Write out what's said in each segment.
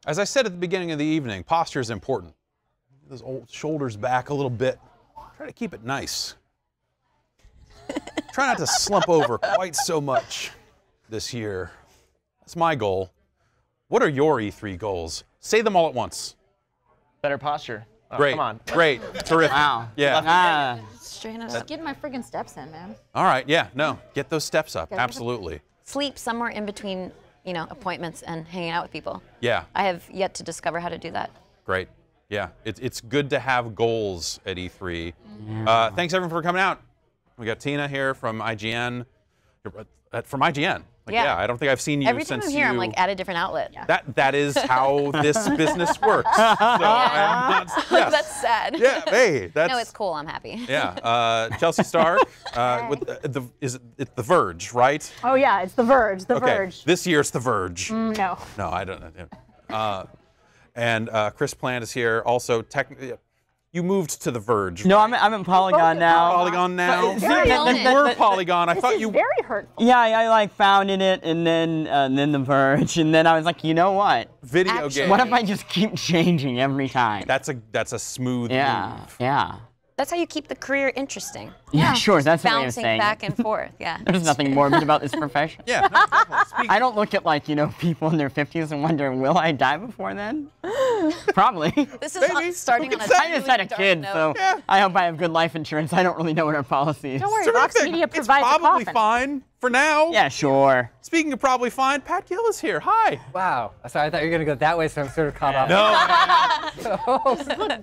As I said at the beginning of the evening, posture is important. Those old shoulders back a little bit. Try to keep it nice. Try not to slump over quite so much this year. That's my goal. What are your E3 goals? Say them all at once. Better posture. Oh, Great. Come on. Great. Terrific. Wow. Yeah. Straighten it Just up. getting my friggin' steps in, man. All right. Yeah. No. Get those steps up. Absolutely. Sleep somewhere in between, you know, appointments and hanging out with people. Yeah. I have yet to discover how to do that. Great. Yeah. It's good to have goals at E3. Thanks everyone for coming out. We got Tina here from IGN. From IGN. Like, Yeah. I don't think I've seen you Every time since I'm here, you... I'm like at a different outlet. That is how this business works. So I'm not, yes. That's sad. Yeah, hey, that's... No, it's cool. I'm happy. Yeah, Chelsea Stark, with it's The Verge, right? Oh yeah, it's The Verge. The Okay, Verge. this year it's The Verge. No. No, I don't know. And Chris Plante is here. Also, you moved to The Verge. No, right? I'm in Polygon now. Polygon now. Very You were Polygon. I This thought is you. very hurtful. Yeah, I like founded it, and then The Verge, and then I was like, you know what? Video Actually- game. What if I just keep changing every time? That's a smooth Yeah, move. yeah. That's how you keep the career interesting. Yeah, sure, that's what I'm Bouncing saying. back and forth. Yeah. There's nothing morbid about this profession. Yeah, no, definitely. Speaking I don't look at, like, you know, people in their 50s and wonder, will I die before then? Probably. This is Maybe. starting on a I just had a really dark kid, note. so Yeah. I hope I have good life insurance. I don't really know what our policy is. Don't worry, Vox terrific. Media It's provides a probably coffin. fine for now. Yeah, sure. Speaking of probably fine, Pat Gill is here. Hi. Wow. Sorry, I thought you were going to go that way, so I'm sort of caught off. No.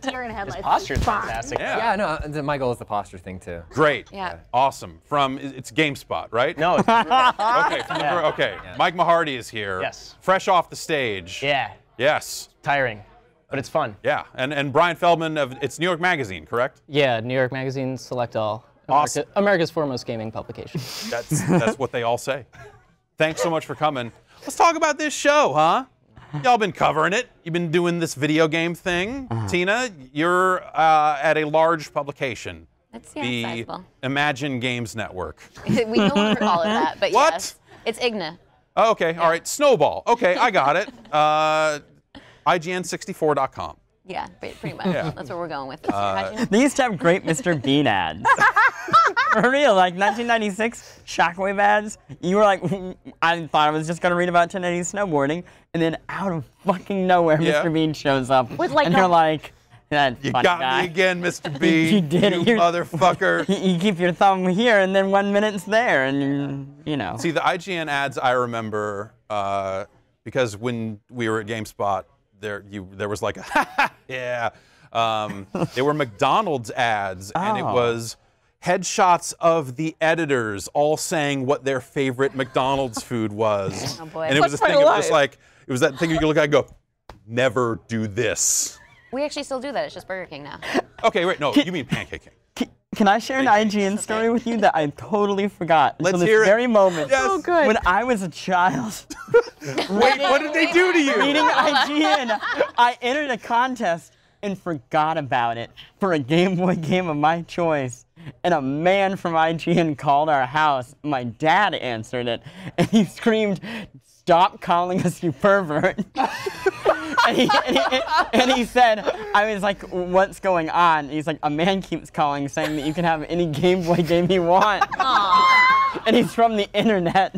Deer in headlights. Posture's fantastic. Yeah. Yeah, no, my goal is the posture thing, too. Great. Yeah. Awesome. It's GameSpot, right? No, it's Okay. Okay. Yeah. Mike Mahardy is here. Yes. Fresh off the stage. yeah, Yes. tiring, but it's fun. Yeah. And Brian Feldman of it's New York Magazine, correct? Yeah, New York Magazine, Select All. Awesome. America's foremost gaming publication. That's what they all say. Thanks so much for coming. Let's talk about this show, huh? Y'all been covering it. You've been doing this video game thing. Tina, you're at a large publication. It's the sizable. Imagine Games Network. We no longer call it that, but What? yes. It's IGNA. Oh, okay, all right. Snowball. Okay, I got it. IGN64.com. Yeah, pretty much. Yeah. That's where we're going with this. How'd you- They used to have great Mr. Bean ads. For real, like 1996 Shockwave ads. You were like, I thought I was just gonna read about 1080 snowboarding, and then out of fucking nowhere, Yeah. Mr. Bean shows up, With, like, and a- you're like, that You funny got guy. me again, Mr. B. You did it. You motherfucker. You keep your thumb here, and then 1 minute's there, and you know. See, the IGN ads I remember because when we were at GameSpot, there was like a yeah. They were McDonald's ads, and it Oh. was headshots of the editors all saying what their favorite McDonald's food was. Oh, boy. And it was a That's thing. It my was life. like it was that thing you could look at and go, never do this. We actually still do that. It's just Burger King now. Okay, wait, no, you mean Pancake King. Can I share an IGN story with you that I totally forgot Let's until this hear it. very moment? Yes. Oh, good. When I was a child, Wait, what did they do to you? reading IGN, I entered a contest and forgot about it for a Game Boy game of my choice. And a man from IGN called our house. My dad answered it, and he screamed, "Stop calling us, you pervert." and he said, I was like, what's going on? He's like, a man keeps calling saying that you can have any Game Boy game you want. And he's from the internet.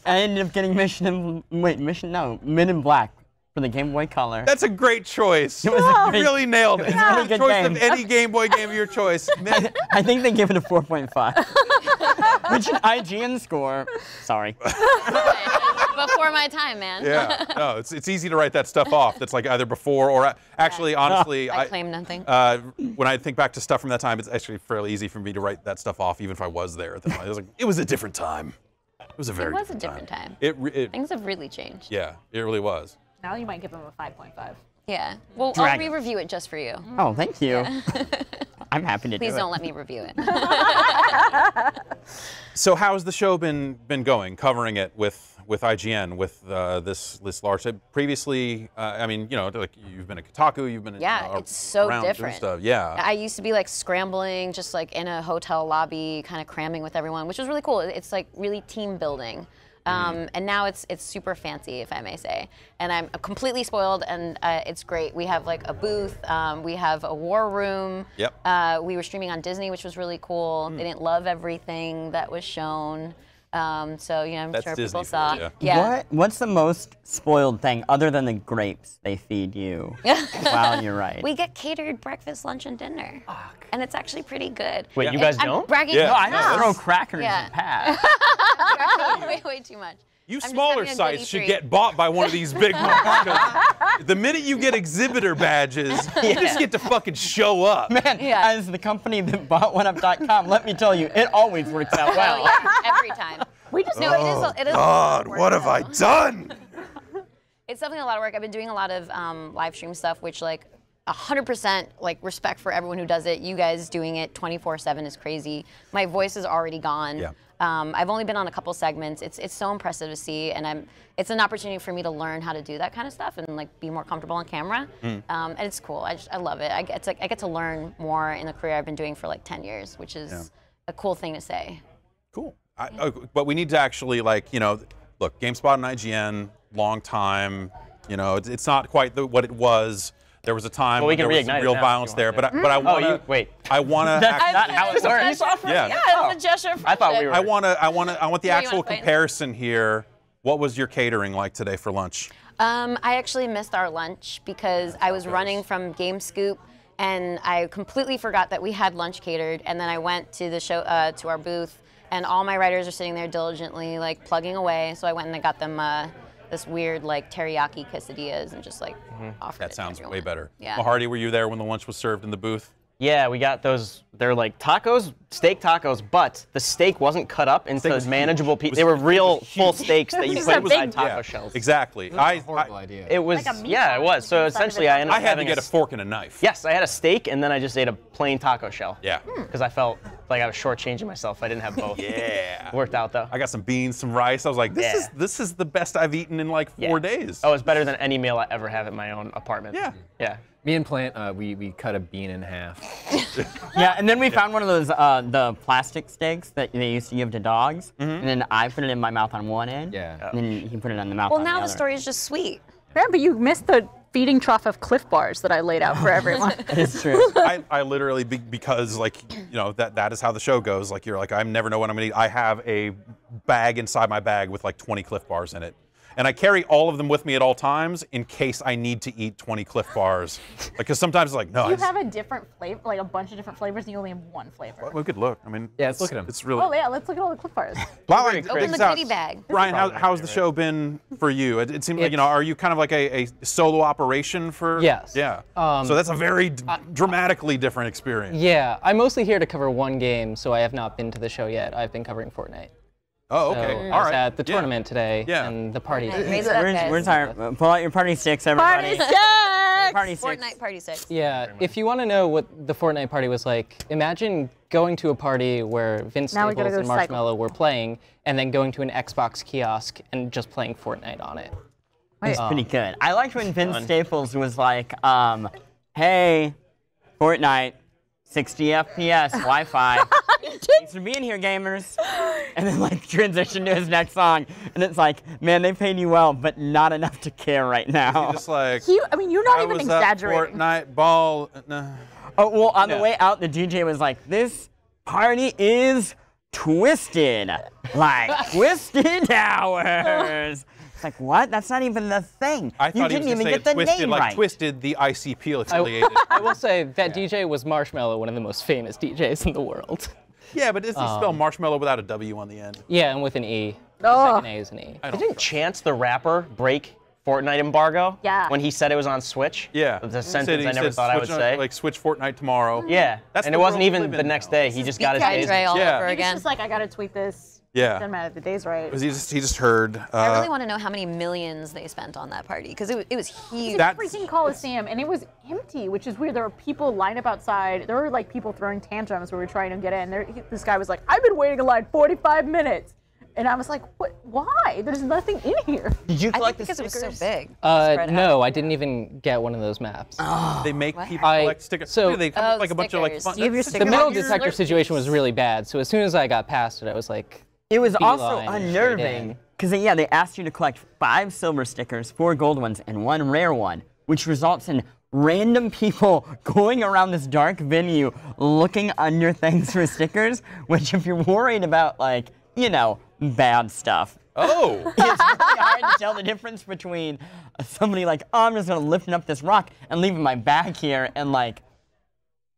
I ended up getting Men in Black for the Game Boy Color. That's a great choice. It was a You great- really nailed it. It's a really good Choice game. of any Game Boy game of your choice. Man, I think they gave it a 4.5. Which an IGN score. Sorry. Before my time, man. yeah, no, it's easy to write that stuff off. That's like either before or actually, honestly, I claim nothing. when I think back to stuff from that time, it's actually fairly easy for me to write that stuff off, even if I was there. At the time. It was a different time. It was a very. It was a different time. It Things have really changed. yeah, it really was. Now you might give them a 5.5. Yeah. Well, I'll Dragons. re-review it just for you. Oh, thank you. I'm happy to Please do it. don't let me review it. So how's the show been going? Covering it with IGN with this large. Previously, I mean, you know, like you've been at Kotaku, you've been Yeah, it's so around doing different. stuff. Yeah. I used to be like scrambling, just like in a hotel lobby, kind of cramming with everyone, which was really cool. It's like really team building. And now it's super fancy, if I may say. And I'm completely spoiled, and it's great. We have like a booth. We have a war room. Yep. We were streaming on Disney, which was really cool. They didn't love everything that was shown. So, you know, I'm That's sure Disney people saw. for you. Yeah. What's the most spoiled thing other than the grapes they feed you while you're right? We get catered breakfast, lunch, and dinner. And it's actually pretty good. Wait, you guys I'm don't? bragging. Yeah. No, I No, just throw crackers Yeah. and pass. way too much. You I'm just smaller having a sites goody should treat. get bought by one of these big ones. 'Cause the minute you get exhibitor badges, you just get to fucking show up. Man, Yeah. as the company that bought oneup.com, let me tell you, it always works out Oh, well. yeah, every time. We just No, it is a lot God, of work, what have I though. done? It's definitely a lot of work. I've been doing a lot of live stream stuff, which like 100% like respect for everyone who does it. You guys doing it 24/7 is crazy. My voice is already gone. Yeah. I've only been on a couple segments. It's so impressive to see, and it's an opportunity for me to learn how to do that kind of stuff and like be more comfortable on camera. And it's cool. I love it. I get to learn more in the career I've been doing for like 10 years, which is a cool thing to say. Cool. But we need to actually, like, you know, look, GameSpot and IGN, long time. You know, it's not quite what it was. There was a time Well, we when can there was reignite it real now if violence you there. want But I want to. wait. I want to. That's not how it works. Yeah. Yeah, it's a gesture of I thought we friendship. were. I want the you wanna actual play it? comparison here. What was your catering like today for lunch? I actually missed our lunch because I was running from GameScoop and I completely forgot that we had lunch catered. And then I went to the show, to our booth, and all my writers are sitting there diligently, like plugging away. So I went and I got them this weird like teriyaki quesadillas and just like offered it That to sounds everyone. way better. Yeah. Mahardy, were you there when the lunch was served in the booth? Yeah, we got those. They're like tacos, steak tacos, but the steak wasn't cut up into was manageable huge. pieces. It They was- were real it was full huge. steaks that you This put is a inside big- taco shells. Exactly. That's a horrible idea. It was, Like a meat yeah, it ball was. So inside of essentially, the I ended I up had to having get a fork and a knife. Yes, I had a steak, and then I just ate a plain taco shell. Yeah. Because I felt like I was shortchanging myself. I didn't have both. Yeah. Worked out though. I got some beans, some rice. I was like, Yeah. this is the best I've eaten in like 4 days. Oh, it's better than any meal I ever have at my own apartment. Yeah. Yeah. Me and Plante, we cut a bean in half. Yeah, and then we found one of those the plastic steaks that they used to give to dogs, and then I put it in my mouth on one end, Yeah. and then he put it on the mouth Well, on now the the other. story is just sweet. Yeah, but you missed the feeding trough of Cliff Bars that I laid out for everyone. It's true. I literally, because like, you know, that is how the show goes. Like, you're like, I never know what I'm gonna eat. I have a bag inside my bag with like 20 Cliff Bars in it. And I carry all of them with me at all times in case I need to eat 20 Cliff Bars. Like, because sometimes it's like, no, You have a different flavor, like a bunch of different flavors, and you only have one flavor. well, good look. I mean, Yeah, let's look at 'em. It's really. Oh yeah, let's look at all the Cliff Bars. Wow, Very check crazy. Open this the out. goodie bag. Ryan, probably how's my the show been for you? It seems like, you know, It's- are you kind of like a solo operation for? Yes. Yeah. So that's a very dramatically different experience. Yeah, I'm mostly here to cover one game, so I have not been to the show yet. I've been covering Fortnite. Oh, So okay. I All was right. at the Yeah. tournament today Yeah. and the party. Raise it up, guys. Where's our pull out your party sticks, everybody? Party sticks! Party sticks. Fortnite Party 6. Yeah, if you want to know what the Fortnite party was like, imagine going to a party where Vince Now we gotta Staples go and cycle. Marshmello were playing, and then going to an Xbox kiosk and just playing Fortnite on it. It's pretty good. I liked when Vince Staples was like, hey, Fortnite, 60 FPS, Wi-Fi. Thanks for being here, gamers. And then like transition to his next song, and it's like, man, they paid you well, but not enough to care right now. Just like, I mean, you're not I even was exaggerating. at Fortnite ball. Oh well, on the way out, the DJ was like, this party is twisted, like Twisted Towers. It's like, what? That's not even the thing. I You thought he didn't was even gonna say get the Twisted, name like right. Twisted, the ICP affiliated. I will say that DJ was Marshmello, one of the most famous DJs in the world. Yeah, but doesn't he spell marshmallow without a W on the end? Yeah, and with an E. The Oh. second A is an E. Didn't Chance the Rapper break Fortnite embargo? Yeah. When he said it was on Switch? Yeah. The He sentence said- he I never said thought I would switch on- say. Like switch Fortnite tomorrow. Yeah. That's And the it wasn't world we even live the in next now. day. He just got his Cat days. Dre all Yeah. over He was again. just like, I gotta tweet this. Yeah. Doesn't matter. The day's right. He just heard. I really want to know how many millions they spent on that party because it was huge. That- Freaking Coliseum, and it was empty, which is weird. There were people lined up outside. There were like people throwing tantrums where we were trying to get in. This guy was like, I've been waiting in line 45 minutes. And I was like, what? Why? There's nothing in here. Did you I think collect the because it was so stickers? big. spread out. No, I didn't even get one of those maps. They make What? people I- collect stickers. so- They come Oh, with like a bunch of like stickers. fun. You have your that's- The stickers metal on your detector situation was really bad, so as soon as I got past it, I was like, It was also beeline straight unnerving in. Because yeah, they asked you to collect 5 silver stickers, 4 gold ones, and 1 rare one, which results in random people going around this dark venue looking under things for stickers, which if you're worried about, like, you know, bad stuff, Oh. it's really hard to tell the difference between somebody like, oh, I'm just going to lift up this rock and leaving my bag here, and, like,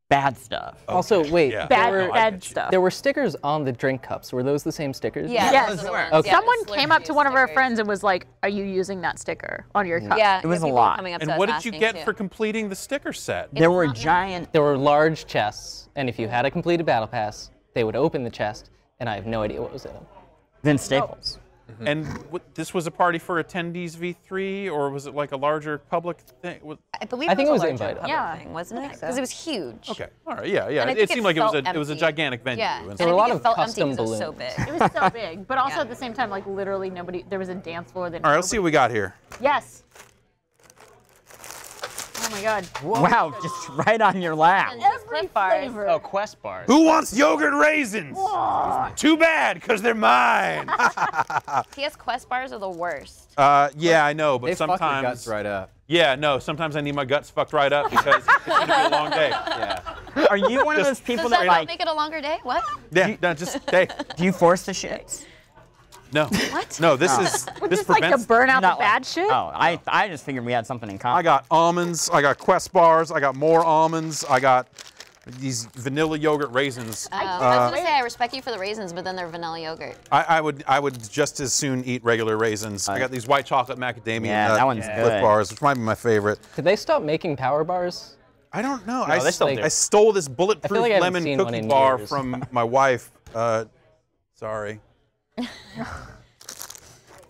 bad stuff. Also, wait, Yeah. Bad stuff. there were stickers on the drink cups. Were those the same stickers? Yeah, Yes. those are the ones. Okay. Yeah, Someone the came up to Slurpee one of our stickers. friends and was like, "Are you using that sticker on your cup?" Yeah, It was a people lot. coming up And to us what did you asking, get too. for completing the sticker set? There were not- giant. There were large chests, and if you had a completed battle pass, they would open the chest, and I have no idea what was in them. Vince Staples. And this was a party for attendees V3, or was it like a larger public thing? I believe I think it was a larger invited. public Yeah. thing, wasn't it? Because it was huge. Okay, all right, yeah, yeah. And I It think seemed it like felt it was a empty. gigantic venue. Yeah, and and so- There were a I lot think of it felt empty custom 'cause it was so balloons. big. It was so big, but also Yeah. at the same time, like literally nobody. There was a dance floor that. all right, let's see what we got here. Yes. Oh my God. Wow, just right on your lap. And just Every Cliff bars. flavor. Oh, Quest bars. Who wants yogurt raisins? Too bad, because they're mine. PS Quest bars are the worst. Yeah, I know, but They fuck your sometimes. guts right up. Yeah, no, sometimes I need my guts fucked right up because it's going to be a long day. Yeah. Are you one of those people Does that that like? make it a longer day? What? Yeah, no, just, hey, Do you force the shits? no. What? No, this is, this Just like to prevents. burn out the Not like- bad shit. Oh, I just figured we had something in common. I got almonds, I got Quest bars, I got more almonds, I got these vanilla yogurt raisins. I was gonna say I respect you for the raisins, but then they're vanilla yogurt. I would just as soon eat regular raisins. I got these white chocolate macadamia Yeah, nut that one's Cliff good. bars, which might be my favorite. Did they stop making power bars? I don't know. they still do. I stole this bulletproof like I haven't lemon seen one cookie in bar years. from my wife. Sorry.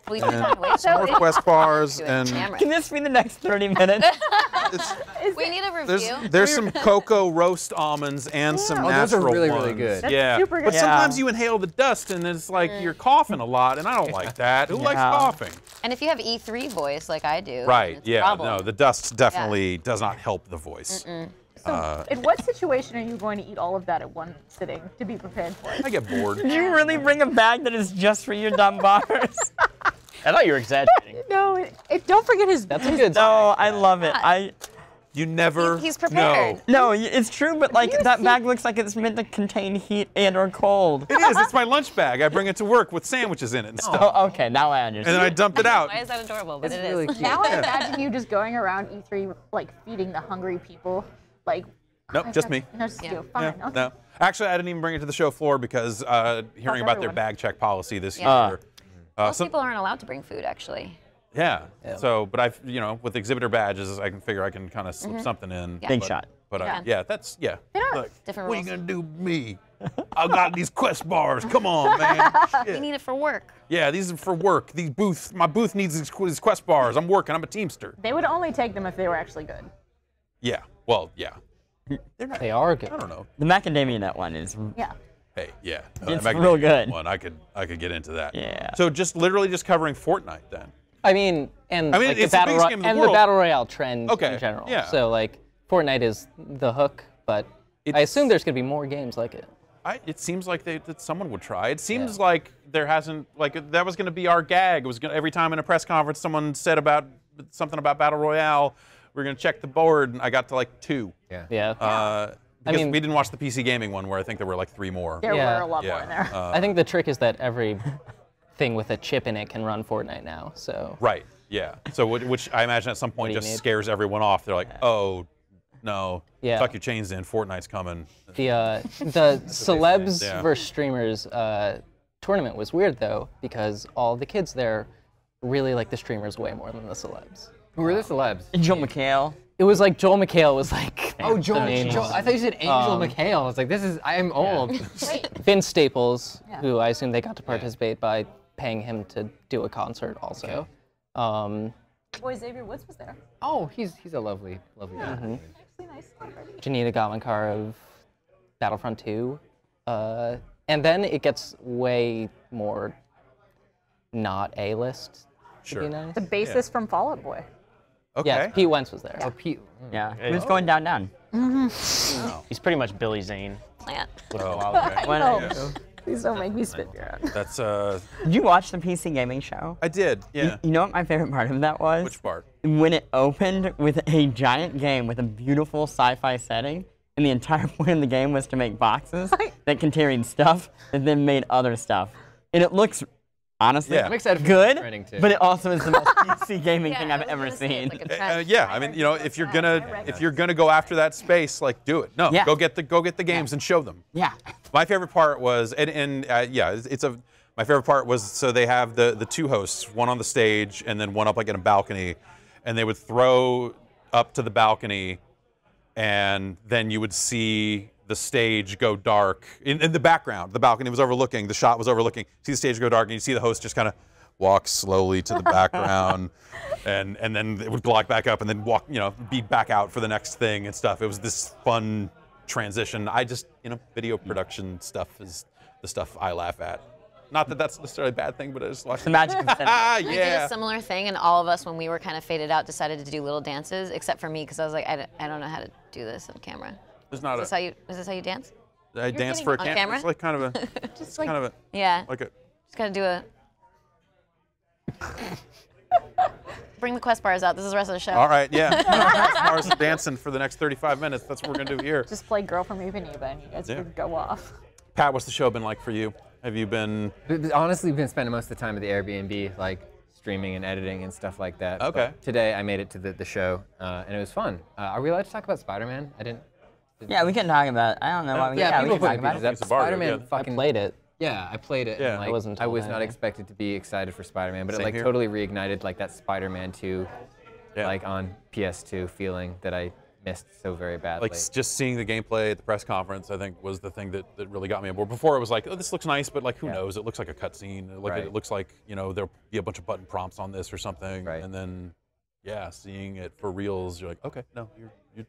Well, you can wait. More Quest bars Do it, and camera. Can this be the next 30 minutes? We need a review. there's some cocoa roast almonds and some Oh, those are natural really, ones. really good. That's yeah, super but good. sometimes Yeah. you inhale the dust and it's like you're coughing a lot, and I don't like that. Who likes Yeah. coughing? And if you have E3 voice like I do, Right. it's a Yeah. problem. No, the dust definitely does not help the voice. So, in what situation are you going to eat all of that at one sitting to be prepared for? I get bored. Do you really bring a bag that is just for your dumb bars? I thought you were exaggerating. No, don't forget his. That's a good. No, I love it. You never. He's prepared. No, it's true, but like that bag looks like it's meant to contain heat and or cold. It is. It's my lunch bag. I bring it to work with sandwiches in it and stuff. Oh, okay, now I And then understand. I dump it out. Why is that adorable? But It's it is. really cute. Now I imagine you just going around E3, like feeding the hungry people, like. Nope, just me. No, just Yeah. you. Fine. Yeah, Okay. no. Actually, I didn't even bring it to the show floor because hearing about their everyone. bag check policy this Yeah. year. Most some- people aren't allowed to bring food, actually. Yeah. So, but I've, with exhibitor badges, I can figure I can kind of slip something in. Yeah. Big but, shot. But Yeah. yeah, that's They are. Look, Different what are rules. you gonna do with me? I got these Quest bars. Come on, man. We Shit. need it for work. Yeah, these are for work. My booth needs these Quest bars. I'm working. I'm a Teamster. They would only take them if they were actually good. Yeah. Well, yeah. They're not. They are good. I don't know. The macadamia nut one is. Yeah. Hey, yeah. It's that real macadamia good. One, I could get into that. Yeah. So just literally just covering Fortnite then. I mean, and I mean, like it's the the battle biggest game in the and the world. battle royale trend Okay, in general. yeah. So like Fortnite is the hook, but I It's- assume there's gonna be more games like it. It seems like that someone would try. It seems like there hasn't, like that was going to be our gag. It was gonna, every time in a press conference someone said about something about Battle Royale, we're going to check the board, and I got to like 2. Yeah. Yeah. Because mean- we didn't watch the PC gaming one where I think there were like 3 more. There Yeah. were a lot yeah. more in there. I think the trick is that every thing with a chip in it can run Fortnite now. So Right. Yeah. So which I imagine at some point do you just need? scares everyone off. They're like, oh, no, Yeah. tuck your chains in. Fortnite's coming. the celebs yeah. versus streamers tournament was weird though because all the kids there really like the streamers way more than the celebs. Who were the celebs? Joel McHale. It was like Joel McHale was like Oh, Joel. the main Joel. one. I thought you said Angel McHale. I was like, I am old. Vince Staples, Yeah. who I assume they got to participate by paying him to do a concert also. Boy, Xavier Woods was there. Oh, he's a lovely guy. Actually, nice celebrity. Janita Gamankar of Battlefront 2. And then it gets way more not A-list, to Sure. be nice. The bassist from Fall Out Boy. Okay. Yeah, Pete Wentz was there. Oh, Pete. Yeah. He was going down. He's pretty much Billy Zane. Plant. Oh, I okay. know. Yeah. Please don't make me spit beer out. That's Did you watch the PC gaming show? I did. Yeah. You know what my favorite part of that was? Which part? When it opened with a giant game with a beautiful sci-fi setting, and the entire point of the game was to make boxes that contained stuff that then made other stuff. And it looks, honestly, Yeah. I'm excited for good, trending too. but it also is the most PC gaming Yeah, thing I I've was ever gonna say, seen. it's like a trend. Yeah, I mean, you know, if you're gonna go after that space, like do it. No, Yeah. go get the games and show them. Yeah. My favorite part was, my favorite part was, so they have the two hosts, one on the stage and then one up like in a balcony, and they would throw up to the balcony, and then you would see the stage go dark in the background. The balcony was overlooking, the shot was overlooking. See the stage go dark, and you see the host just kind of walk slowly to the background, and then it would block back up, and then walk, be back out for the next thing and stuff. It was this fun transition. I just, video production stuff is the stuff I laugh at. Not that that's necessarily a bad thing, but I just like The magic of cinema. ah, We did yeah. a similar thing, and all of us, when we were kind of faded out, decided to do little dances, except for me, because I was like, I don't know how to do this on camera. There's not Is this how you dance? I dance for a on camera. camera? It's like kind of a, Just like, kind of a, Yeah. like a. Just gotta do a. Bring the quest bars out. This is the rest of the show. All right, yeah. Mars dancing for the next 35 minutes. That's what we're gonna do here. just play Girl from Ipanema and you guys could go off. Pat, what's the show been like for you? Have you been? Honestly, been spending most of the time at the Airbnb, like streaming and editing and stuff like that. Okay. But today I made it to the show, and it was fun. Are we allowed to talk about Spider-Man? I didn't. Yeah, we can talk about it. I don't know why we Yeah, we people can talk put about pieces it. up. It's a bar, Spider-Man yeah. I fucking played it. Yeah, I played it. Yeah. And, like, I wasn't I told was not anything. expected to be excited for Spider-Man, but Same it like here. totally reignited like that Spider-Man 2, Yeah. like on PS2 feeling that I missed so very badly. Like just seeing the gameplay at the press conference, I think was the thing that really got me on board. Before it was like, oh, this looks nice, but like who knows? It looks like a cutscene. Right. It looks like there'll be a bunch of button prompts on this or something. Right. And then, yeah, seeing it for reals, you're like, okay, no,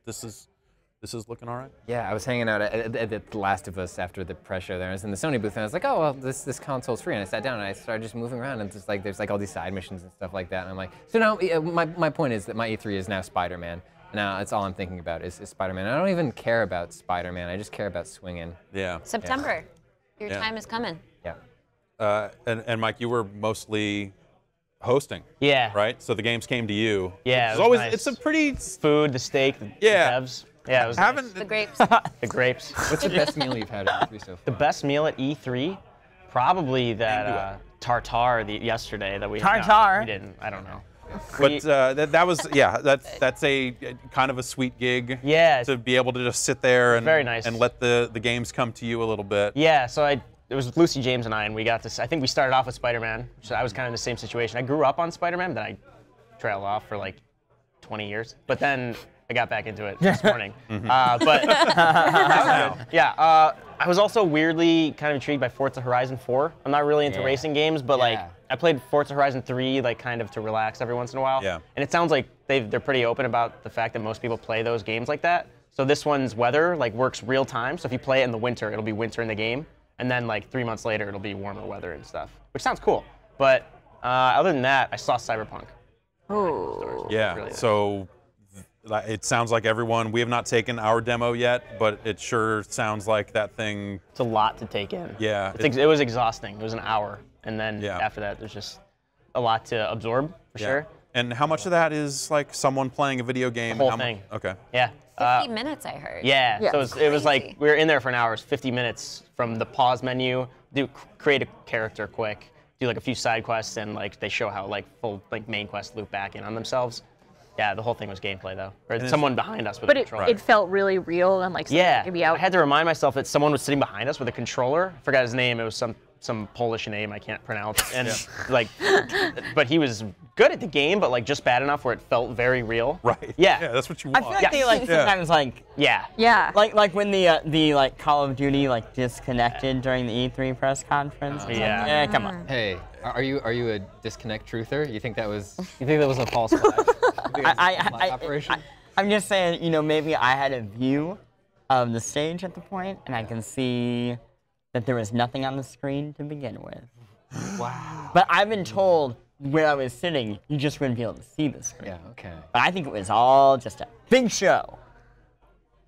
this is looking all right. Yeah, I was hanging out at The Last of Us after the press show there. I was in the Sony booth and I was like, oh, well, this console's free. And I sat down and I started just moving around and just like, there's like all these side missions and stuff like that. And I'm like, so now my point is that my E3 is now Spider-Man. Now that's all I'm thinking about is Spider-Man. I don't even care about Spider-Man. I just care about swinging. Yeah. September. Your Yeah. time is coming. Yeah. And Mike, you were mostly hosting, Yeah. right? So the games came to you. Yeah, It's it was always nice. it's a pretty Food, the steak, the Yeah. devs. Yeah, it was haven't The grapes. nice. The grapes. What's the best meal you've had at E3 so far? The best meal at E3, probably that tartare yesterday that we Tartare? we didn't. I don't know. But that was that's a kind of a sweet gig. Yeah. To be able to just sit there and Very nice. and let the games come to you a little bit. Yeah, so it was Lucy James and I, and we got this. I think we started off with Spider-Man, so I was kind of in the same situation. I grew up on Spider-Man, then I trailed off for like 20 years, but then I got back into it this morning. But I was also weirdly kind of intrigued by Forza Horizon 4. I'm not really into racing games, but like I played Forza Horizon 3 like kind of to relax every once in a while. Yeah. And it sounds like they're pretty open about the fact that most people play those games like that. So this one's weather like works real time. So if you play it in the winter, it'll be winter in the game, and then like 3 months later, it'll be warmer weather and stuff, which sounds cool. But other than that, I saw Cyberpunk. Oh. Yeah. Really nice. So it sounds like everyone. We have not taken our demo yet, but it sure sounds like that thing. It's a lot to take in. Yeah. It was exhausting. It was an hour, and then Yeah. after that, there's just a lot to absorb for sure. And how much of that is like someone playing a video game? The whole How mu- thing. Okay. Yeah. 50 minutes, I heard. Yeah. Yeah. So it was like Crazy. we were in there for an hour. It was 50 minutes from the pause menu. Create a character quick. Do like a few side quests, and like they show how like full like main quests loop back in on themselves. Yeah, the whole thing was gameplay though. Or someone behind us with But a it, controller. it felt really real and like something Yeah, could be out. I had to remind myself that someone was sitting behind us with a controller. I forgot his name. It was some Polish name I can't pronounce. And like, but he was good at the game, but like just bad enough where it felt very real. Right. Yeah. Yeah, that's what you I want. feel like they like sometimes like Yeah. Yeah. like when the like Call of Duty like disconnected during the E3 press conference. It's like, Yeah. come on. Hey, are you a disconnect truther? You think that was a false flag? Operation? I'm just saying, maybe I had a view of the stage at the point, and I can see that there was nothing on the screen to begin with. Wow. But I've been told where I was sitting, you just wouldn't be able to see the screen. Yeah. Okay. But I think it was all just a big show.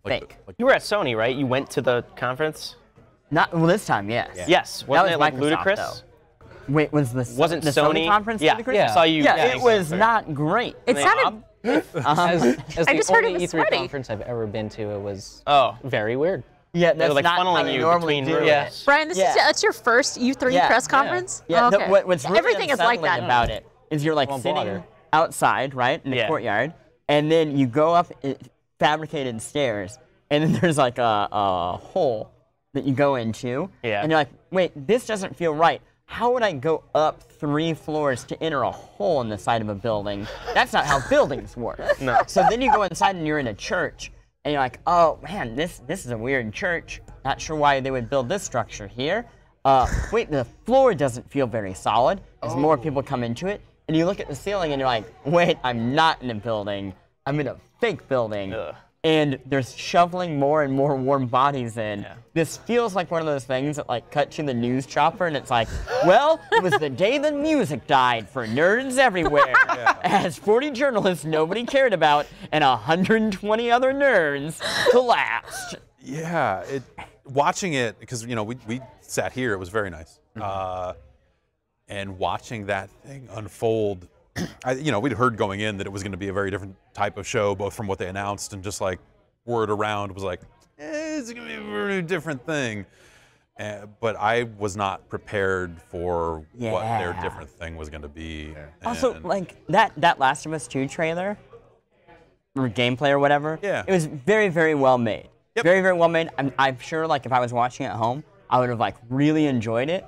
Like Fake. You were at Sony, right? You went to the conference. Not well this time, yes. Yeah. Yes, That wasn't was it like Microsoft, ludicrous? though. Wait, was the Wasn't the Sony? conference Yeah, ludicrous? yeah. Saw you. Yeah, it was fair. not great. It sounded. As I the just heard it only was E3 sweaty. conference I've ever been to, it was Oh. very weird. Yeah, They that's were like not how funneling they you normally between do rooms. it. Brian, Yeah. that's your first E3 Yeah. press Yeah. conference? Yeah, Oh, no, okay. what's really Everything is like unsettling that. about it is you're like Well, sitting water. outside, right, in the Yeah. courtyard, and then you go up fabricated stairs, and then there's like a hole that you go into, Yeah. and you're like, wait, this doesn't feel right. How would I go up 3 floors to enter a hole in the side of a building? That's not how buildings work. No. So then you go inside and you're in a church, and you're like, oh man, this is a weird church. Not sure why they would build this structure here. Wait, the floor doesn't feel very solid as more people come into it. And you look at the ceiling and you're like, wait, I'm not in a building. I'm in a fake building. Ugh. And there's shoveling more and more warm bodies in. Yeah. This feels like one of those things that like cut to the news chopper and it's like, well, it was the day the music died for nerds everywhere. As 40 journalists nobody cared about and 120 other nerds collapsed. Yeah, watching it, because we sat here, it was very nice. And watching that thing unfold, we'd heard going in that it was going to be a very different type of show, both from what they announced and just like word around was like, it's going to be a very different thing. But I was not prepared for what their Yeah. different thing was going to be. Also, And- like that Last of Us 2 trailer or gameplay or whatever, Yeah. it was very, very well made. Yep. Very, very well made. I'm sure like if I was watching it at home, I would have like really enjoyed it.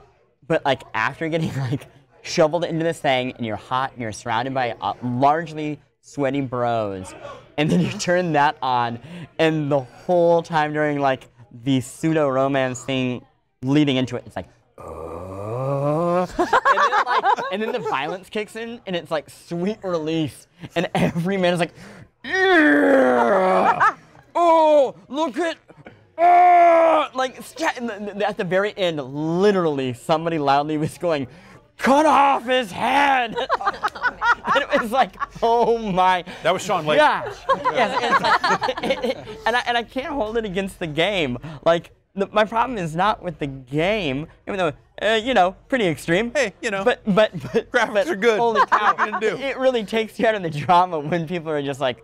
But like after getting like shoveled into this thing and you're hot and you're surrounded by largely sweaty bros, and then you turn that on, and the whole time during like the pseudo romance thing leading into it, it's like, and then the violence kicks in, and it's like sweet release, and every man is like, oh, look at, like at the very end, literally somebody loudly was going, cut off his head. And it was like, oh my. That was Sean Lake. Gosh. Yes, and I can't hold it against the game. Like, my problem is not with the game, even though, pretty extreme. Hey, But graphics are good. Holy cow. What are you gonna do? It really takes you out of the drama when people are just like,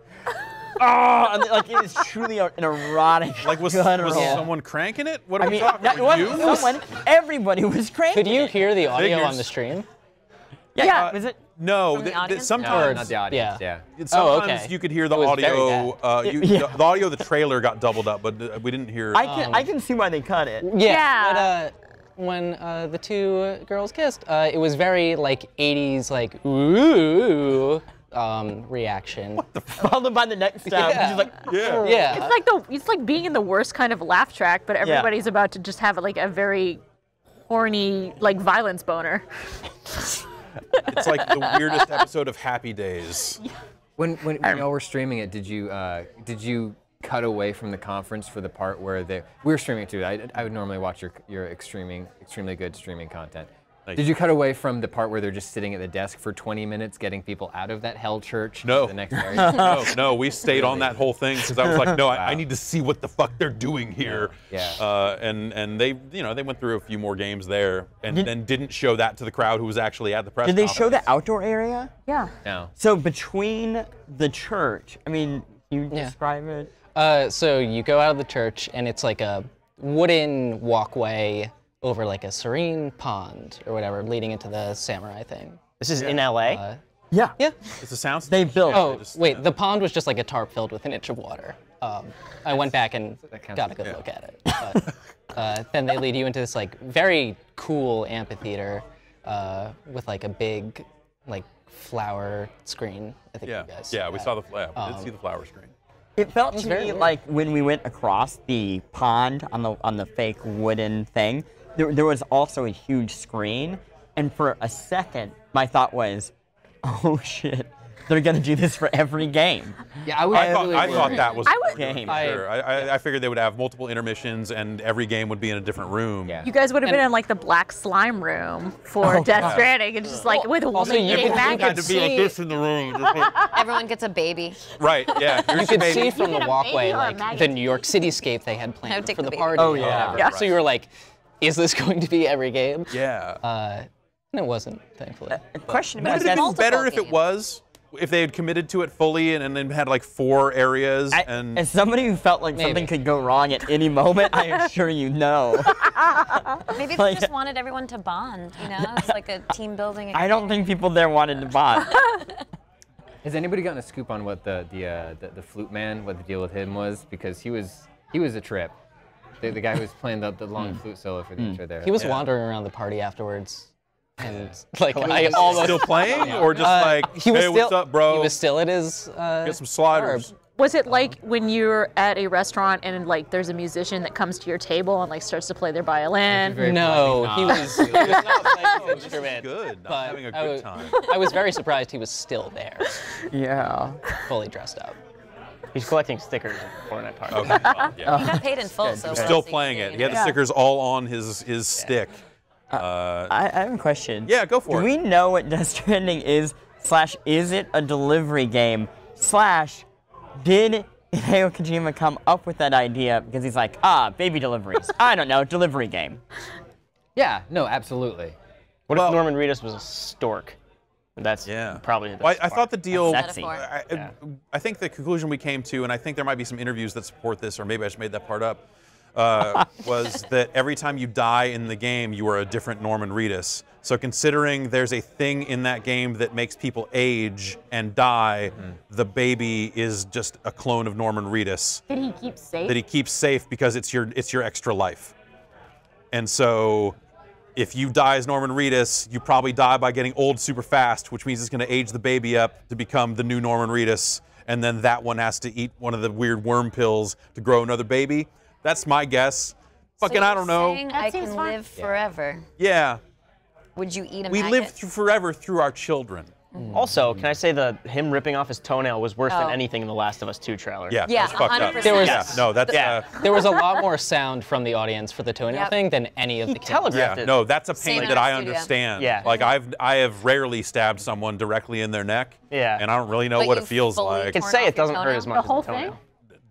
oh, and like it is truly an erotic Like, was guttural. someone cranking it? What are I we mean, talking that about? wasn't You? someone, everybody was cranking Could you it. hear the audio Figures. on the stream? Yeah, was it? No, the audience? sometimes Not the audience, Yeah. yeah. sometimes okay. you could hear the It was very audio. Yeah. The audio of the trailer got doubled up, but we didn't hear. I can see why they cut it. Yeah. But when the two girls kissed, it was very like 80s like ooh reaction. Followed by the next sound, which is like, yeah. Yeah. It's like being in the worst kind of laugh track, but everybody's about to just have like a very horny like violence boner. It's like the weirdest episode of Happy Days. When y'all were streaming it, did you cut away from the conference for the part where we were streaming it too? I would normally watch your extremely good streaming content. Did you cut away from the part where they're just sitting at the desk for 20 minutes getting people out of that hell church? No. To the next area? No, we stayed on that whole thing because I was like, no, I need to see what the fuck they're doing here. Yeah. And they, they went through a few more games there, and then didn't show that to the crowd who was actually at the press did they conference. show the outdoor area? Yeah. No. So between the church, I mean, you describe it? So you go out of the church and it's like a wooden walkway over like a serene pond or whatever, leading into the samurai thing. This is in LA. Yeah. Yeah. It's a sound. They built. Oh, wait, the pond was just like a tarp filled with an inch of water. I went back and got a good look at it. But then they lead you into this like very cool amphitheater with like a big like flower screen. I think you guys Yeah, we that. saw we did see the flower screen. It felt to very me weird. like when we went across the pond on the fake wooden thing, there was also a huge screen, and for a second, my thought was, oh shit, they're gonna do this for every game. Yeah, I, would I really thought that was Game. sure. I figured they would have multiple intermissions and every game would be in a different room. Yeah. You guys would have been in like the black slime room for Death Stranding, and just like with a woman Also, you eating could- maggots. Had to be like this in the room. Everyone gets a baby. Right, yeah. Here's You your could baby. see from You the could have walkway baby or a like maggot. the New York cityscape they had I would planned take for the the baby. party. Oh, or yeah. whatever. Yeah. So you were like, is this going to be every game? Yeah. And it wasn't, thankfully. A question Would about it have that. been better if it games. was? If they had committed to it fully and then had like 4 areas and As somebody who felt like something Maybe. could go wrong at any moment, I assure you no. Maybe if Like- they just wanted everyone to bond, you know? It's like a team building. I don't think people there wanted to bond. Has anybody gotten a scoop on what the flute man, what the deal with him was? Because he was a trip. The guy who was playing the long flute solo for the intro there. He was Yeah. wandering around the party afterwards. And like, I almost. still playing or just like, he was hey, still, what's up, bro? He was still at his. Get some sliders. Was it like when you're at a restaurant and like there's a musician that comes to your table and like starts to play their violin? Very No, he was not playing his This is instrument. good. I'm but having a I good was- time. I was very surprised he was still there, Yeah. fully dressed up. He's collecting stickers at the Fortnite party. Okay, well, yeah. He got paid in full, so Still playing it. He had the stickers all on his stick. I have a question. Yeah, go for Do it. we know what Death Stranding is? / is it a delivery game? / did Hideo Kojima come up with that idea because he's like, baby deliveries. I don't know, delivery game. Yeah, no, absolutely. What Well- if Norman Reedus was a stork? That's Yeah. probably the Well, I thought the deal. That's sexy. I think the conclusion we came to, and I think there might be some interviews that support this, or maybe I just made that part up, was that every time you die in the game, you are a different Norman Reedus. So considering there's a thing in that game that makes people age and die, the baby is just a clone of Norman Reedus Did he keep safe? that he keeps safe because it's your extra life. And so if you die as Norman Reedus, you probably die by getting old super fast, which means it's going to age the baby up to become the new Norman Reedus, and then that one has to eat one of the weird worm pills to grow another baby. That's my guess. Fucking, I don't know. Saying That I seems can fun. live forever. Yeah, Would you eat a we maggot? live forever through our children. Also, can I say him ripping off his toenail was worse Oh. than anything in the Last of Us 2 trailer? Yeah, Yeah, that's fucked up. 100%. There was- Yeah, no, that's Yeah. There was a lot more sound from the audience for the toenail Yep. thing than any of the kids. telegraphed it. no, that's a Same pain in that our I studio. understand. Yeah. Like I have rarely stabbed someone directly in their neck. Yeah. And I don't really know But what you it feels fully like. I can Torn say off it doesn't your hurt as toenail? much The whole as the toenail. thing?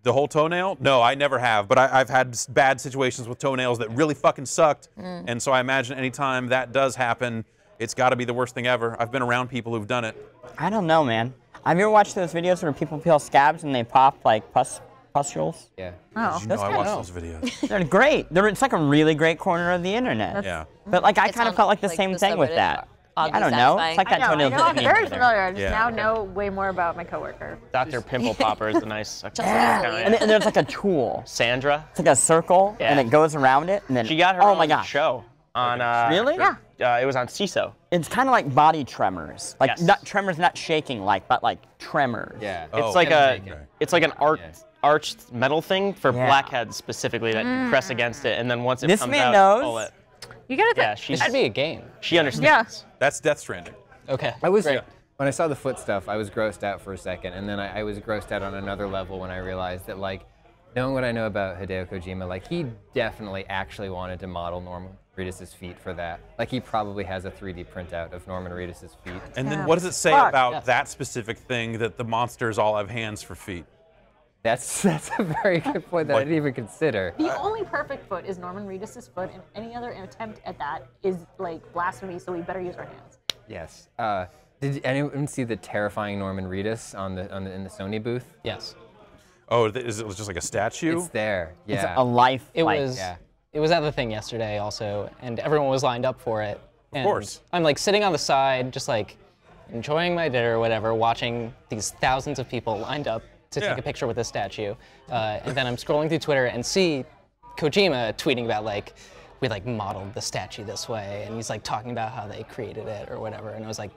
The whole toenail? No, I never have, but I've had bad situations with toenails that really fucking sucked. And so I imagine anytime that does happen, it's got to be the worst thing ever. I've been around people who've done it. I don't know, man. Have you ever watched those videos where people peel scabs and they pop like pustules? Yeah. Oh, You know, That's I kinda watched those videos. They're great. It's like a really great corner of the internet. Yeah. But like I It's kind of on, felt like the like, same the thing with subreddit. that. Oddly I don't know. satisfying. It's like I that know, toenail I'm doesn't mean very anything. familiar. I just Yeah. now know way more about my coworker. Dr. Pimple Popper is the nice. like And there's like a tool. Sandra. It's like a circle, and Yeah. it goes around it, and then She got her oh own my gosh, show on. Really? Yeah. It was on CISO. It's kind of like body tremors, like Yes. not tremors, not shaking, like but like tremors. Yeah. Oh, It's like okay. it's like an arched metal thing for Yeah. blackheads specifically that you press against it, and then once it This comes man out, knows. pull it. You gotta Yeah, think. It should be a game. she understands. That's Death Stranding. Okay. I was Great. when I saw the foot stuff, I was grossed out for a second, and then I was grossed out on another level when I realized that, like, knowing what I know about Hideo Kojima, like, he definitely actually wanted to model Norman Reedus' feet for that. Like, he probably has a 3D printout of Norman Reedus' feet. And then what does it say Fuck. about that specific thing that the monsters all have hands for feet? That's a very good point that I didn't even consider. The only perfect foot is Norman Reedus' foot, and any other attempt at that is like blasphemy. So we better use our hands. Yes. Did anyone see the terrifying Norman Reedus in the Sony booth? Yes. Oh, is it just like a statue? It's there. It's Yeah. a life. It like, was. yeah. It was at the thing yesterday also, and everyone was lined up for it. Of course. I'm like sitting on the side, just like enjoying my dinner or whatever, watching these thousands of people lined up to Yeah. take a picture with this statue. And then I'm scrolling through Twitter and see Kojima tweeting about like, we like modeled the statue this way, and he's like talking about how they created it or whatever. And I was like,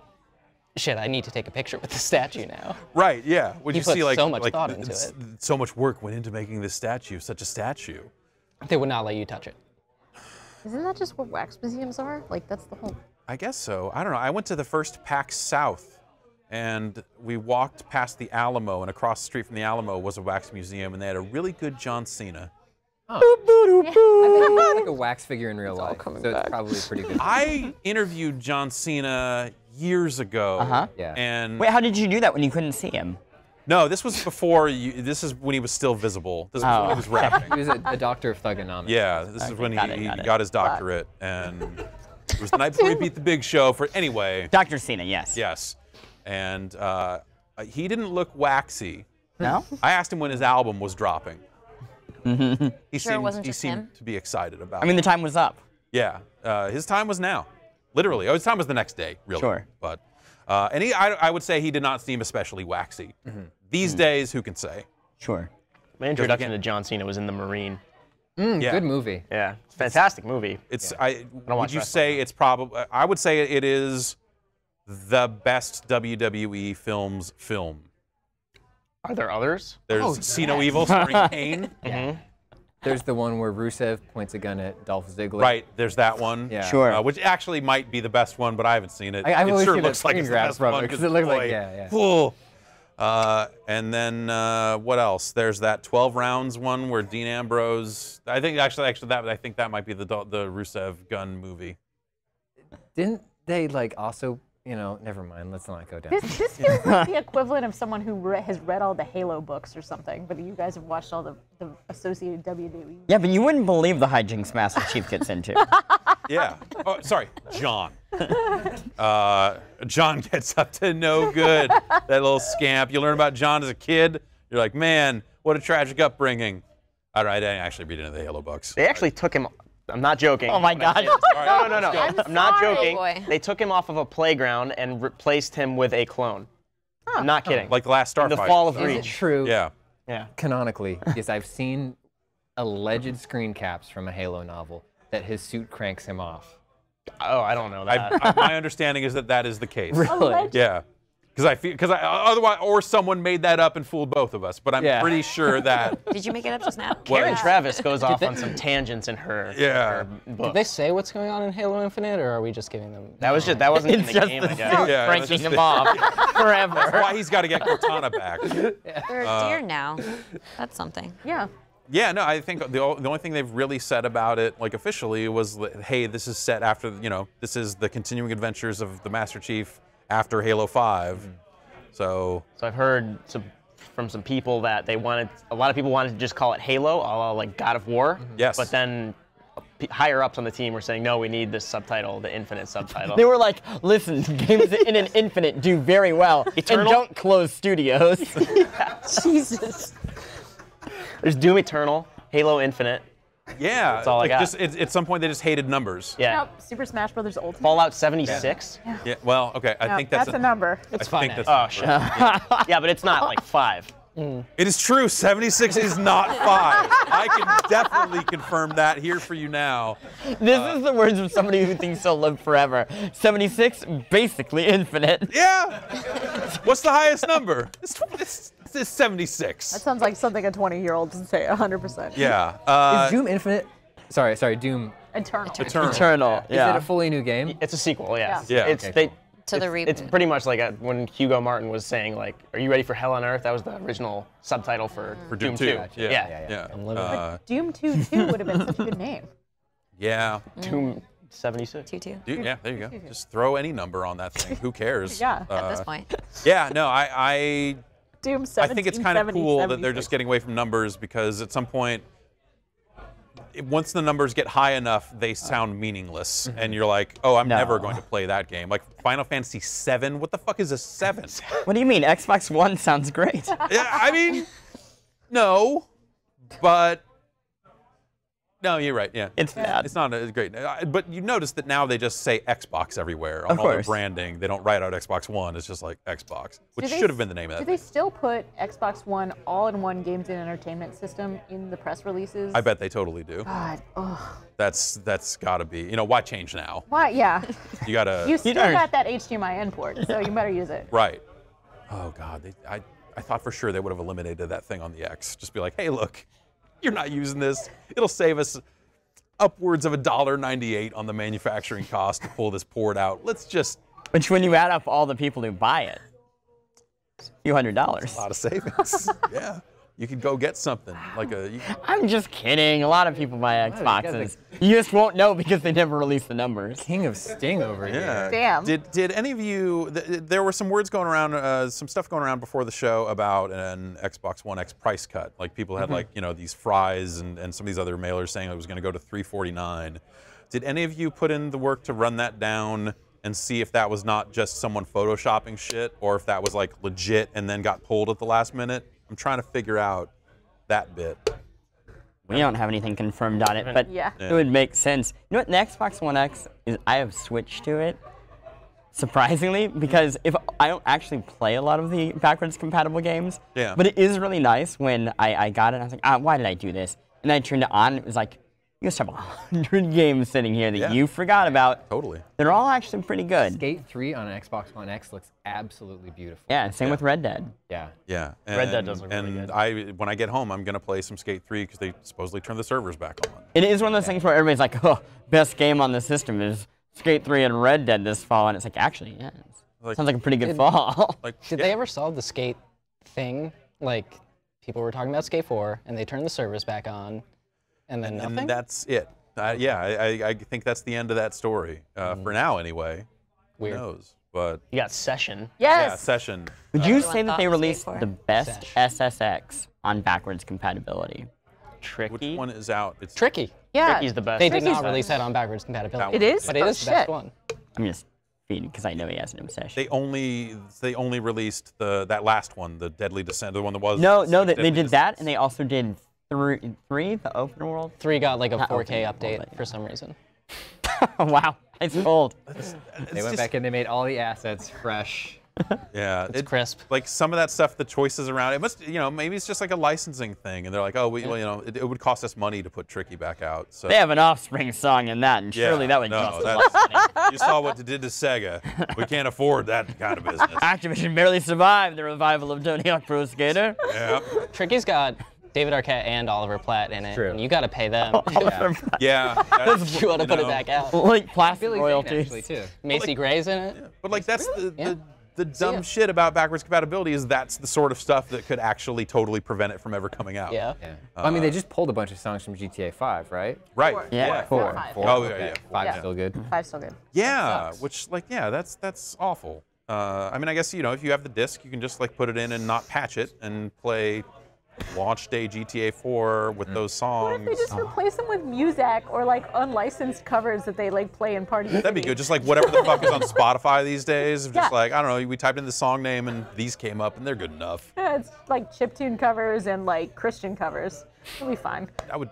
shit, I need to take a picture with the statue now. Right, yeah. Would He you put see like so much thought into it's- it. so much work went into making this statue such a statue. They would not let you touch it. Isn't that just what wax museums are? Like that's the whole. I guess so. I don't know. I went to the first PAX South and we walked past the Alamo, and across the street from the Alamo was a wax museum, and they had a really good John Cena. I bet he like a wax figure in real life, so it's probably pretty good. I interviewed John Cena years ago. Yeah. And Wait, how did you do that when you couldn't see him? no, this was before you. This is when he was still visible. This was when he was rapping. He was a doctor of thugonomics. Yeah, this is when got he it. got his doctorate, and it was the night before he beat the Big Show. For anyway. Dr. Cena, yes. Yes, and he didn't look waxy. No? I asked him when his album was dropping. He Sure it wasn't he just seemed him? to be excited about I mean, it. the time was up. Yeah, his time was now, literally. Oh, his time was the next day, really. Sure. But and I would say he did not seem especially waxy. These days, who can say? Sure. My introduction to John Cena was in The Marine. Yeah. Good movie. Yeah, fantastic movie. It's don't would watch you wrestling. say it's probably? I would say it is the best WWE films film. Are there others? There's See No Evil starring Kane. There's the one where Rusev points a gun at Dolph Ziggler. Right, there's that one. Yeah. Sure. Which actually might be the best one, but I haven't seen it. I've it always sure seen looks the like it's the screen grab best from one it, 'cause it looks like- yeah. Cool. And then what else? There's that 12 rounds one where Dean Ambrose. I think that might be the Rusev gun movie. Didn't they like also? You know, never mind. Let's not go down. This feels like the equivalent of someone who has read all the Halo books or something, but you guys have watched all the associated WWE. Yeah, but you wouldn't believe the hijinks Master Chief gets into. Yeah. Oh, sorry, John. John gets up to no good. That little scamp. You learn about John as a kid. You're like, man, what a tragic upbringing. All right, I didn't actually read into the Halo books. They actually took him. I'm not joking. Oh my when I God. say this. No. I'm not sorry. joking. Boy. They took him off of a playground and replaced him with a clone. I'm not kidding. Like the last Starfighter. The Fall of Is it Reach. true? Yeah. Yeah. Canonically, yes, I've seen alleged screen caps from a Halo novel that his suit cranks him off. Oh, I don't know that. My understanding is that is the case. Really? Yeah. Because otherwise, or someone made that up and fooled both of us. But I'm Yeah. pretty sure that. Did you make it up just now? Karen Travis goes off on some tangents in her, Yeah. her book. Did they say what's going on in Halo Infinite, or are we just giving them? That wasn't in It's the just game, the I guess. suit Yeah, that's cranking just him the- off forever. That's why he's got to get Cortana back. They're deer now. That's something. Yeah. Yeah, no, I think the only thing they've really said about it, like officially, was, hey, this is set after, this is the continuing adventures of the Master Chief after Halo 5. So So I've heard from some people that a lot of people wanted to just call it Halo, a la like God of War. Yes. But then higher ups on the team were saying, no, we need this subtitle, the Infinite subtitle. They were like, listen, games in an Infinite do very well, Eternal? and don't close studios. Jesus. There's Doom Eternal, Halo Infinite. yeah, That's all I got. At some point they just hated numbers. Yeah. Nope. Super Smash Brothers Ultimate. Fallout 76. Yeah. Well, okay, I No, think that's a number. I think that's Oh shit. Yeah, but it's not like 5. It is true. 76 is not 5. I can definitely confirm that here for you now. This is the words of somebody who thinks they'll live forever. 76, basically infinite. Yeah. What's the highest number? It's 76. That sounds like something a 20-year-old would say 100%. Yeah. Is Doom Infinite? Sorry, Doom. Eternal. Eternal, Is yeah. it a fully new game? It's a sequel, yeah. Yeah. It's Okay, To the reboot. It's pretty much like when Hugo Martin was saying like, "Are you ready for Hell on Earth?" That was the original subtitle for Doom 2. 2. Yeah. Doom 2 would have been such a good name. Yeah. Doom 76. 2-2 Yeah, there you go. Just throw any number on that thing. Who cares? Yeah. at this point. Yeah, no, I Doom 17, think it's kind of 70, cool that they're 76. just getting away from numbers because at some point, once the numbers get high enough, they sound meaningless. And you're like, oh, I'm No. never going to play that game. Like Final Fantasy VII, what the fuck is a 7? What do you mean? Xbox One sounds great. Yeah, I mean, no, but no, you're right. Yeah, It's bad. It's not great. But you notice that now they just say Xbox everywhere on Of all their course. branding. They don't write out Xbox One. It's just like Xbox, which Do they should have been the name of Do that. they still put Xbox One all-in-one games and entertainment system in the press releases? I bet they totally do. God, ugh. That's got to be. Why change now? Why? Yeah. You gotta. You still don't- got that HDMI port, so you better use it. Right. Oh God, I thought for sure they would have eliminated that thing on the X. Just be like, hey, look, you're not using this. It'll save us upwards of $1.98 on the manufacturing cost to pull this port out. Let's just. Which when you add up all the people who buy it, few $100s. A lot of savings. Yeah. You could go get something like a. I'm just kidding. A lot of people buy Xboxes. You just won't know because they never release the numbers. King of Sting over here. Damn. Did any of you? There were some words going around, some stuff going around before the show about an Xbox One X price cut. Like people had like these fries and some of these other mailers saying it was going to go to $349. Did any of you put in the work to run that down and see if that was not just someone photoshopping shit, or if that was like legit and then got pulled at the last minute? I'm trying to figure out that bit. We don't have anything confirmed on it, but it would make sense. You know what? The Xbox One X is. I have switched to it, surprisingly, because if I don't actually play a lot of the backwards compatible games. Yeah. But it is really nice when I got it. I was like, why did I do this? And I turned it on. And it was like, you guys have 100 games sitting here that you forgot about. Totally. They're all actually pretty good. Skate 3 on an Xbox One X looks absolutely beautiful. Yeah, same with Red Dead. Yeah. Yeah. Red Dead does look really good. And when I get home, I'm gonna play some Skate 3 because they supposoly turned the servers back on. It is one of those things where everybody's like, oh, best game on the system is Skate 3 and Red Dead this fall, and it's like, actually, yeah, sounds like a pretty good fall. Did they ever solve the Skate thing? Like, people were talking about Skate 4, and they turned the servers back on, and then nothing? And that's it. I think that's the end of that story for now, anyway. Weird. Who knows? But You got Session. yeah, Yes. Session. Would you Everyone say that thought they was released Skate 4. the best SSX on backwards compatibility? Tricky. Which one is out? It's Tricky. Yeah. Tricky's the best. They did Tricky's not fun. release that on backwards compatibility. It is? But it Oh, is the best shit. one. I'm just feeding because I know he has an obsession. They only released that last one, the Deadly Descent, the one that was. No, they Deadly did that, Descent. and they also did three, the open world. 3 got like a Not 4K open, update but, for some reason. Wow, it's cold. They went back and they made all the assets fresh. Yeah, It's crisp. Like some of that stuff, the choices around it must, maybe it's just like a licensing thing, and they're like, oh, well, it would cost us money to put Tricky back out. So They have an Offspring song in that, and surely that would justify. you saw what it did to Sega. We can't afford that kind of business. Activision barely survived the revival of Tony Hawk Pro Skater. Yeah. Tricky's got David Arquette and Oliver Platt in it. True. And you got to pay them. Yeah. If you want to put it back out. Like plastic Billy Zane, royalties. actually, too. Macy Gray's in it. But like that's the dumb Yeah. shit about backwards compatibility is that's the sort of stuff that could actually totally prevent it from ever coming out. Yeah. Yeah. Well, I mean, they just pulled a bunch of songs from GTA 5, right? Right. Yeah. Four. Oh, yeah, Okay. yeah. 5's Yeah. still good. 5's still good. Yeah, sucks. which that's awful. I mean, I guess if you have the disc, you can just like put it in and not patch it and play launch day GTA 4 with those What if songs. they just replace them with music or like unlicensed covers that they like play in Party That'd be City? good. Just like whatever the fuck is on Spotify these days. Just Yeah. like I don't know, we typed in the song name and these came up and they're good enough. Yeah, it's like chiptune covers and like Christian covers. It'll be fine. That would.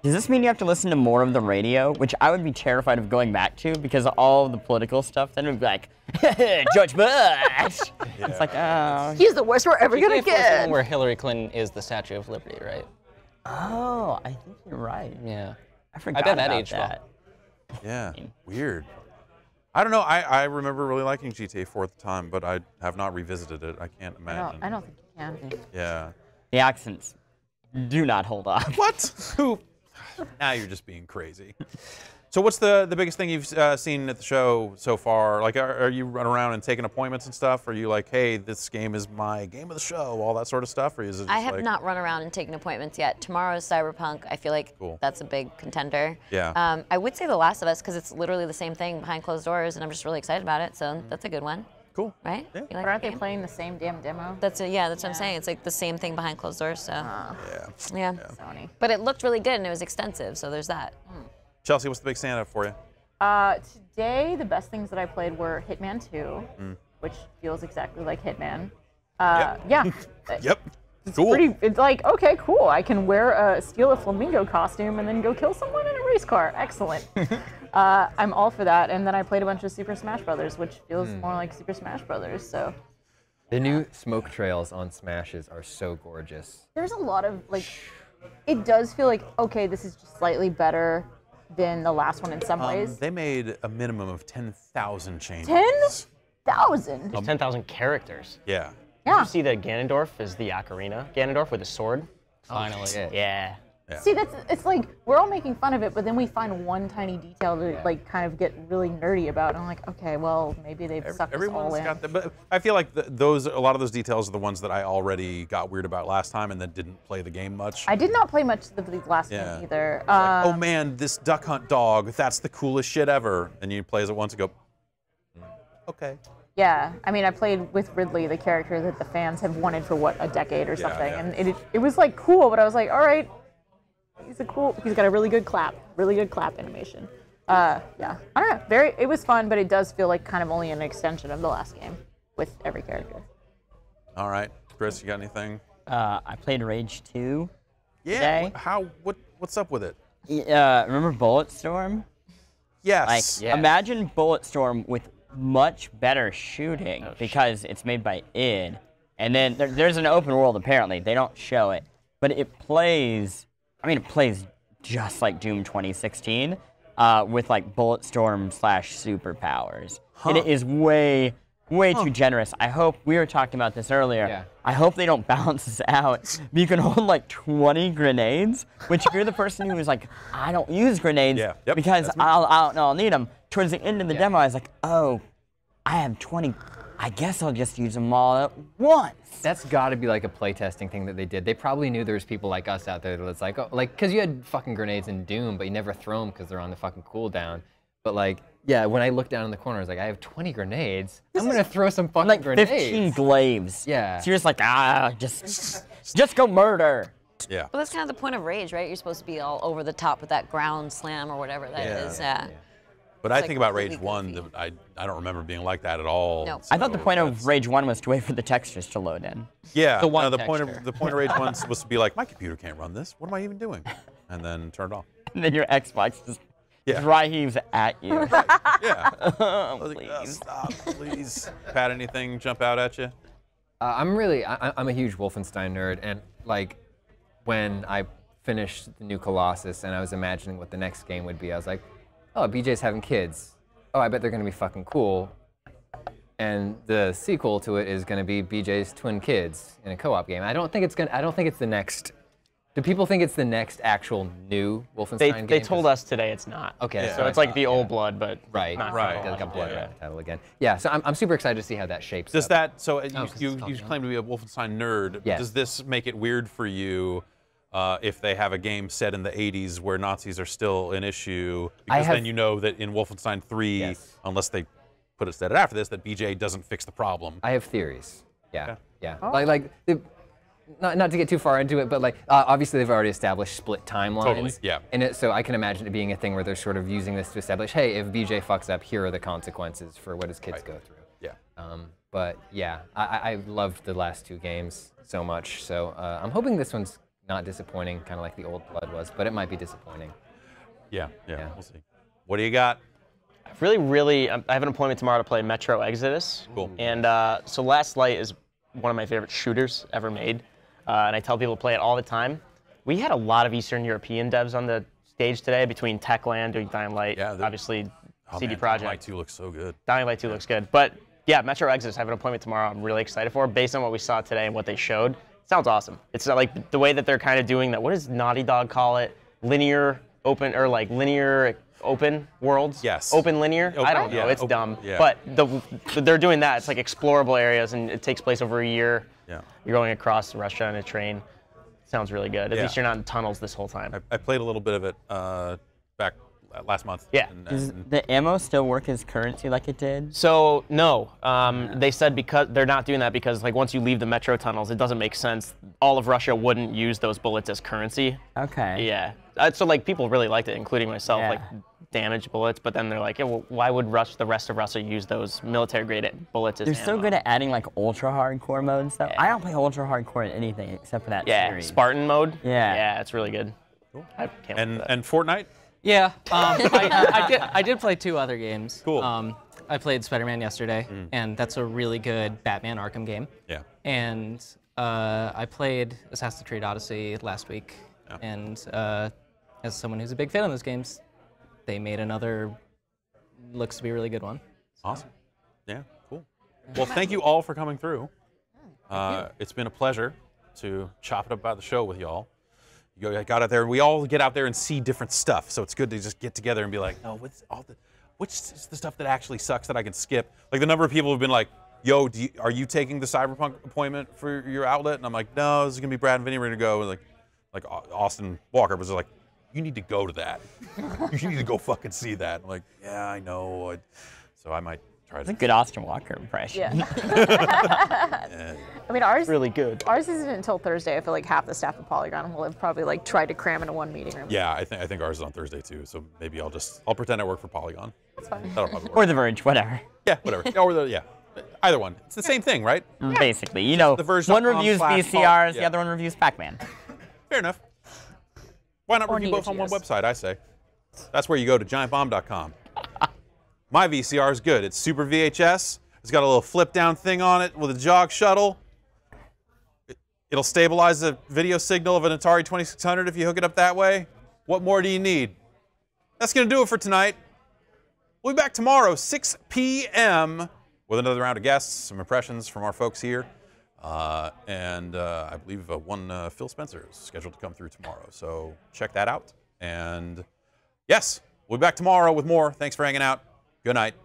Does this mean you have to listen to more of the radio, which I would be terrified of going back to because of all of the political stuff? Then it would be like, George Bush. It's like, oh. He's the worst we're ever gonna GTA 4 is the one get. where Hillary Clinton is the Statue of Liberty, right? Oh, I think you're right. Yeah. I forgot bet that about aged well. that. Yeah. Weird. I don't know. I remember really liking GTA 4 at the time, but I have not revisited it. I can't imagine. I don't think you can. Yeah. The accents do not hold up. What? Who? Now you're just being crazy. So what's the biggest thing you've seen at the show so far? Like, are you running around and taking appointments and stuff? Are you like, hey, this game is my game of the show, all that sort of stuff? Or is it just I have like, not run around and taken appointments yet. Tomorrow's Cyberpunk. I feel like Cool. that's a big contender. Yeah. I would say The Last of Us because it's literally the same thing behind closed doors, and I'm just really excited about it. So that's a good one, Cool. right? Yeah. You like But that aren't they game? playing the same damn demo? That's what I'm saying. It's like the same thing behind closed doors. So Yeah. yeah. Sony. But it looked really good and it was extensive. So there's that. Chelsea, what's the big standout for you? Today, the best things that I played were Hitman 2, which feels exactly like Hitman. Yep. Yeah. Yep. Cool. It's like, okay, cool. I can steal a flamingo costume and then go kill someone in a race car. Excellent. I'm all for that. And then I played a bunch of Super Smash Brothers, which feels more like Super Smash Brothers. So The new smoke trails on Smashes are so gorgeous. there's a lot of like, it does feel like, okay, this is just slightly better than the last one in some ways. They made a minimum of 10,000 changes. 10,000? There's 10,000 characters. Yeah. Yeah. Did you see that Ganondorf is the Ocarina Ganondorf with a sword? Finally. shit. Yeah. Yeah. See, it's like we're all making fun of it, but then we find one tiny detail to like kind of get really nerdy about. And I'm like, okay, well, maybe they've sucked us all in. Got that, but I feel like a lot of those details are the ones that I already got weird about last time and then didn't play the game much. I did not play much of the last game either. Like, oh man, this duck hunt dog, that's the coolest shit ever. And you play as it once and go, okay. Yeah, I mean, I played with Ridley, the character that the fans have wanted for what, a decade or something, yeah. and it was like cool, but I was like, all right, he's got a really good clap animation. Yeah, I don't know, it was fun, but it does feel like kind of only an extension of the last game with every character. All right, Chris, you got anything? I played Rage 2 Yeah. today. What's up with it? Remember Bulletstorm? Yes. Like, imagine Bulletstorm with much better shooting because it's made by id, and then there's an open world apparently. They don't show it, but it plays. I mean, it plays just like Doom 2016, with like Bulletstorm / superpowers. It is way too generous. I hope we were talking about this earlier. Yeah. I hope they don't balance this out. You can hold like 20 grenades, which if you're the person who is like, I don't use grenades because I'll need them. Towards the end of the demo, I was like, oh, I have 20. I guess I'll just use them all at once. That's got to be like a playtesting thing that they did. They probably knew there's people like us out there that's like, oh, like, because you had fucking grenades in Doom, but you never throw them because they're on the fucking cooldown. But like, yeah, when I looked down in the corner, I was like, I have 20 grenades. I'm gonna throw some fucking like grenades. 15 glaives. Yeah. So you're just like, just go murder. Yeah. Well, that's kind of the point of Rage, right? You're supposed to be all over the top with that ground slam or whatever that is. Yeah. But I It's, think like, about Rage completely 1, goofy. that I don't remember being like that at all. No. I thought the so point of that's- Rage 1 was to wait for the textures to load in. Yeah, The one no, the point texture. of Rage 1 was to be like, my computer can't run this. What am I even doing? And then turn it off. And then your Xbox just Yeah. dry heaves at you. Yeah. I was like, Please. stop, please. Pat, anything jump out at you? I'm a huge Wolfenstein nerd, and like when I finished the new Colossus and I was imagining what the next game would be, I was like, oh, BJ's having kids. Oh, I bet they're gonna be fucking cool. And the sequel to it is gonna be BJ's twin kids in a co-op game. I don't think it's the next. Do people think it's the next actual new Wolfenstein game? They told us today it's not. Okay, So it's like the old blood, but right, not right. chronological. Got blood Yeah. red title again. Yeah, so I'm super excited to see how that shapes Does up. that, so it's you called claim to be a Wolfenstein nerd. Yes. Does this make it weird for you if they have a game set in the 80s where Nazis are still an issue? Because then you know that in Wolfenstein 3, Yes. unless they put it set after this, that BJ doesn't fix the problem. I have theories. Yeah, Okay. yeah. Not to get too far into it, but like obviously they've already established split timelines. Totally, yeah. And so I can imagine it being a thing where they're sort of using this to establish, hey, if BJ fucks up, here are the consequences for what his kids go through. Yeah. But yeah, I loved the last two games so much, so I'm hoping this one's not disappointing, kind of like the old Blood was, but it might be disappointing. Yeah, we'll see. What do you got? Really, I have an appointment tomorrow to play Metro Exodus. Cool. And so Last Light is one of my favorite shooters ever made. And I tell people to play it all the time. We had a lot of Eastern European devs on the stage today between Techland doing Dying Light, Yeah, obviously CD Man, Projekt. Light 2 looks so good. Dying Light 2 looks good. But yeah, Metro Exodus, I have an appointment tomorrow I'm really excited for. Based on what we saw today and what they showed, it sounds awesome. It's like the way that they're kind of doing that, what does Naughty Dog call it? Linear open, or like linear open worlds? Yes. Open linear? I don't know, yeah, it's open- dumb. yeah. But they're doing that. It's like explorable areas and it takes place over a year. Yeah. You're going across Russia in a train. Sounds really good. At Yeah. least you're not in tunnels this whole time. I played a little bit of it back last month. Yeah. Does the ammo still work as currency like it did? So no, they said because they're not doing that because like once you leave the metro tunnels, it doesn't make sense. All of Russia wouldn't use those bullets as currency. Okay. Yeah. So like people really liked it, including myself, Yeah. like damaged bullets. But then they're like, yeah, well, why would the rest of Russia use those military grade bullets as They're so ammo? good at adding like ultra hardcore modes though. I don't play ultra hardcore in anything except for that Yeah, series. Spartan mode. Yeah. Yeah, it's really good. I can't wait for that. And Fortnite? Yeah, I did play 2 other games. Cool. I played Spider-Man yesterday, and that's a really good Batman Arkham game. Yeah. And I played Assassin's Creed Odyssey last week, and as someone who's a big fan of those games, they made another, looks to be a really good one. Awesome. Yeah, cool. Well, thank you all for coming through. It's been a pleasure to chop it up about the show with y'all. You got out there, and we all get out there and see different stuff. So it's good to just get together and be like, oh, which is the stuff that actually sucks that I can skip? Like the number of people have been like, yo, are you taking the Cyberpunk appointment for your outlet? And I'm like, no, this is gonna be Brad and Vinny. We're gonna go. And like Austin Walker was like, you need to go to that. You need to go fucking see that. I'm like, yeah, I know. So I might try to. That's a good Austin Walker impression. Yeah. I mean, ours Really good. Ours isn't until Thursday. I feel like half the staff of Polygon will have probably like tried to cram into one meeting room. Yeah, I think ours is on Thursday too. So maybe I'll pretend I work for Polygon. That's fine. That'll probably work. Or The Verge, whatever. Yeah, whatever. Yeah. Either one. It's the same thing, right? Basically, you know, The Verge one dot com reviews slash VCRs, yeah. the other one reviews Pac-Man. Fair enough. Why not Or review Neo both on one Geos. website, I say. That's where you go to giantbomb.com. My VCR is good. It's Super VHS. It's got a little flip-down thing on it with a jog shuttle. It'll stabilize the video signal of an Atari 2600 if you hook it up that way. What more do you need? That's going to do it for tonight. We'll be back tomorrow, 6 p.m., with another round of guests, some impressions from our folks here. And I believe one Phil Spencer is scheduled to come through tomorrow. So check that out. And yes, we'll be back tomorrow with more. Thanks for hanging out. Good night.